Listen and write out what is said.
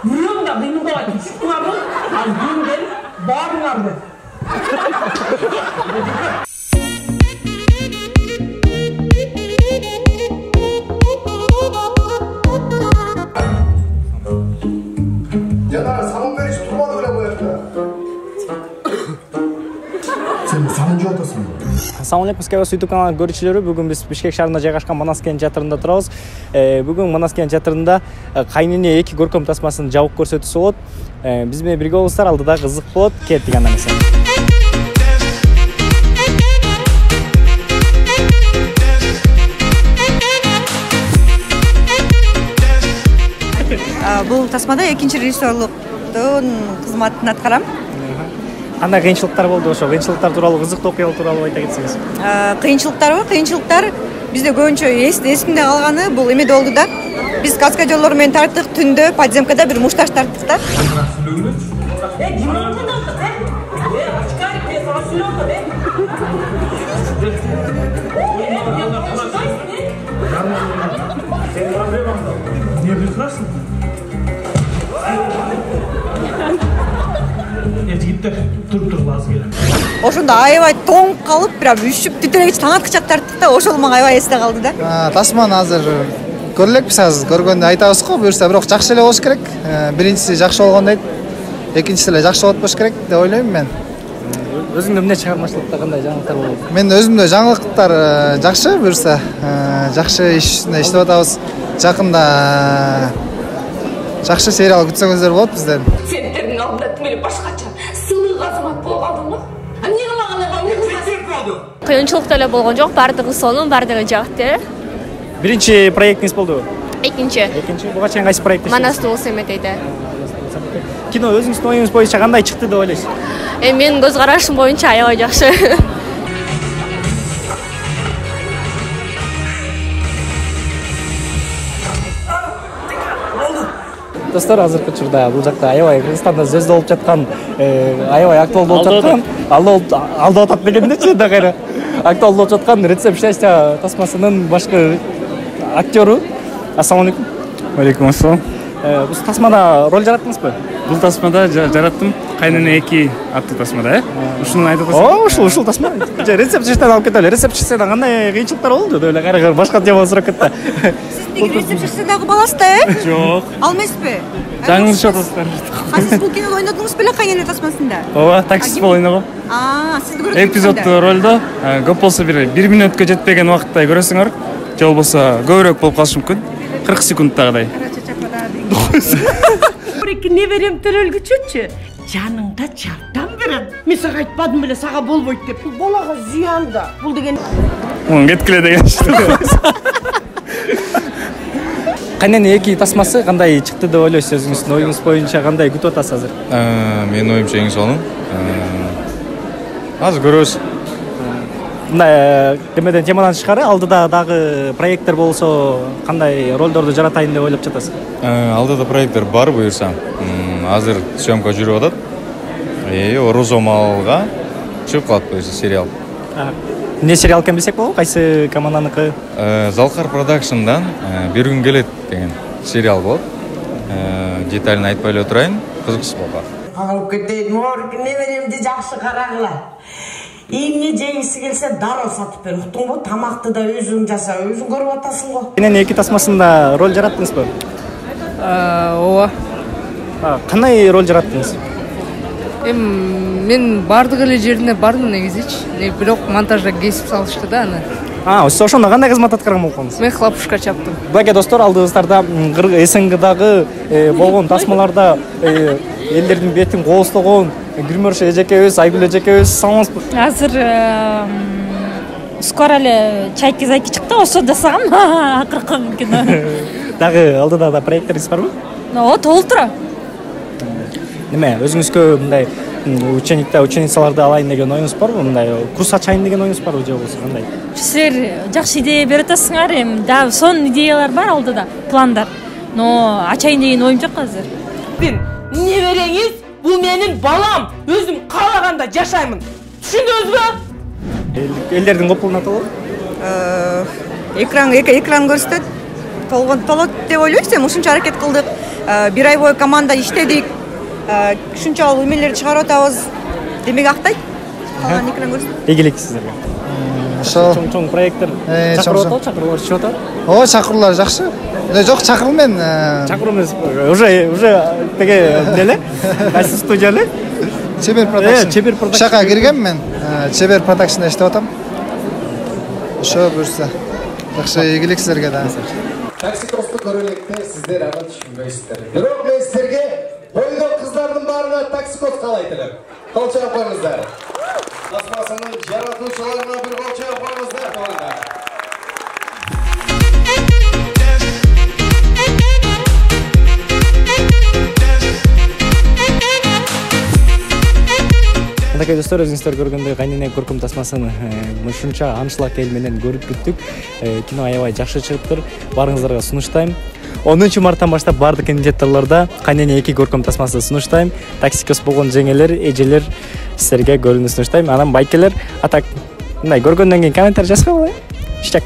Yürüyorum da benim de çıktılar. Az günden bağırlardı. Caner, saman beri hiç durmadı bile bu evde. Sen saman жолдасың. Assalamu alaikum, Skybus YouTube kanалы көрүүчүлөрү. Бүгүн биз Бишкек шаарында жайгашкан Манас кен жатырында турабыз. Бүгүн Манас кен жатырында кайнене 2 көркөм тасмасын жабык көрсөтүүсү болот. Биз менен бирге болуңуздар, алдыда кызык болот. Кеттик анда эмесе. Бул тасмада экинчи режиссерлуктун кызматын аткарам. Кандай кыйынчылыктар болду ошо? Кыйынчылыктар тууралуу, кызыктуу окуялар тууралуу айта кетсеңиз. Кыйынчылыктар бизде көбүнчө эсимде калганы бул эмеде болду да. Биз каскадерлор менен тарттык, түндө подземкада бир мушташ тарттык да. Ошондо аябай тоңуп калып, прям үшүп түтүрөгүч таң аткычак тарттык да, ошол мага аябай эсте калды да. Тасманы азыр көрөлекпиз, азыр көргөндө айтабыз го, буюрса бирок жакшы эле болуш керек. Биринчиси жакшы болгондой, экинчиси эле жакшы болот болуш керек деп ойлойм мен. Өзүңдө эмне чыгармачылыкта кандай жаңылыктар болот? Мен өзүмдө жаңылыктар жакшы, буюрса жакшы иш үстүндө иштеп атабыз. Жакында жакшы сериал күтсөңүздөр болот бизден. Сендердин алдында тимели башкача сылык азамат болуп калдым да. Эмне кылаган Кыйынчылык деле болгон жок, бардыгы сонун, бардыгы жакты. Биринчи проектиңиз болдубу? Экинчи. Буга чейин кайсы проект? Манас Дулус эметейди. Кино өзүңүздүн оюңуз боюнча кандай чыкты деп ойлойсуз? Менин көз карашым боюнча аябай жакшы. Достор, азыркы учурда бул жакта аябай Кыргызстанда сөздө болуп жаткан, аябай актуалдуу болуп жаткан, алдап атат дегендечи да кайра. Актуалдуу болуп жаткан рецепт счастья тасмасынын башкы актеру. Ассаламу алейкум. Алейкум ассалам. Бул тасмада роль жараттыңызбы? Бул тасмада жараттым. Кайнене 2 аттуу тасмада, Ушуну айтып атасыз. Ушул тасма. Рецепт счастьядан алып кетели. Рецепт счастьядан кандай кыйынчылыктар болду деп эле кайра башка тема сурап кетти. Рецепт счастьядагы баласы да, Жок. Ал эмеспи? Жаңылышып атасыздар. Сиз бул кинодо ойнодуңуз беле кайнене тасмасында? Ооба, таксист болуп ойногом. Сиз көрөсүңүз. Эпизоддуу ролдо көп болсо 1 мүнөткө жетпеген убакытта көрөсүңөр. Же болбосо көбүрөөк болуп калышы мүмкүн. 40 секундтагыдай. Бир-эки неберем төрөлгүчүчү. Жаныңда жардам берем. Мен сага айтпадым беле, сага болбойт деп. Бул балага зыян да. Бул деген Кеткиле деген. Кайнене 2 тасмасы кандай чыкты деп ойлойсуз өзүңүздүн оюңуз боюнча, кандай күтүп атасыз азыр? Менин оюмча эң сонун. Азыр көрөбүз. Мындай демеден темадан тышкары алдыда дагы проекттер болсо кандай ролдорду жаратайын деп ойлоп жатасыз? Алдыда проекттер бар буюрса. Азыр съемка жүрүп атат. Орозомалга чыгып калат буюрса сериал. Не сериал экен билсек болобу? Кайсы команданыкы? Залкар Продакшндан бир күн келет деген сериал болот. Деталын айтпай эле турайын, кызыксыз болот. алып кетейин. Морг неберемди жакшы карагыла. Эмне жеңиси келсе дароо сатып бер. Уктуңбу? Тамакты да өзүң жаса, өзүң көрүп атасың го. Кайнене 2 тасмасында роль жараттыңызбы? Ооба. Кандай роль жараттыңыз? Мен бардык эле жерине бардым негизичи. Бирок монтажда кесип салышты да аны. Ошондо кандай кызмат аткарган болдуңуз? Мен хлопушка чаптым. Баге достор, алдыбыздарда СНГдагы болгон тасмаларда элдердин бетин кооздогон Гүлмөршө эжекебиз, Айгүл эжекебиз саламатсызбы? Азыр скоро эле чайки-зайки чыкты, ошондо сагам акыркы кино. Дагы алдыда да проекттериңиз барбы? Ооба, толтура. Неме, өзүңүзгө мындай ученицаларды алайын деген оюңуз барбы? Мындай курс ачайын деген оюңуз барбы же болбосо кандай? Силер жакшы идея берип атасыңар, дагы сонун идеялар бар алдыда, пландар. Но ачайын деген оюм жок азыр. Небереңиз бул менин балам. Өзүм каалаганда жашаймын. Түшүндүңүзбү? Элдердин копулуна толот? Экран көрсөтөт. Толот деп ойлойсуз, ушунча аракет кылдык. бир ай бою команда иштедик, ушунчалык эмелерди чыгарып атабыз демек актайт. Калган экран көрсөт. Ийгилик сиздерге. Ошо Чоң проекттер чакырып атабы, чакыруулар түшүп атабы? Ооба, чакыруулар жакшы. Жок, чакыруу мен чакыруу эмес, уже теге деле, кайсы студия эле? Чебер продакшн. Чебер продакшн. Шака киргем мен. Чебер продакшнда иштеп атам. Ошо буюрса. Жакшы, ийгилик сиздерге да. Таксикосты көрөлекте сиздер аны түшүнбөйсүздөр. Бирок мен сиздерге бойдок кыздардын баарына таксикос каалайт элем. Кол чаап коюңуздар. Тасмасынын жаратуучуларына бир кол чаап коюңуздар команда. Мындай достор, өзүңүздөр көргөндөй Кайнене көркөм тасмасын ушунча аншлаг эл менен көрүп бүттүк. Кино аябай жакшы чыгыптыр. Баарыңыздарга сунуштайм. 10 марттан баштап бардык кинотеатрларда Кайнене 2 көркөм тасмасын сунуштайм. Таксикос болгон жеңелер, эжелер сиздерге көрүүнү сунуштайм. Анан байкелер атак мындай көргөндөн кийин комментарий жазып койгула. Иштек.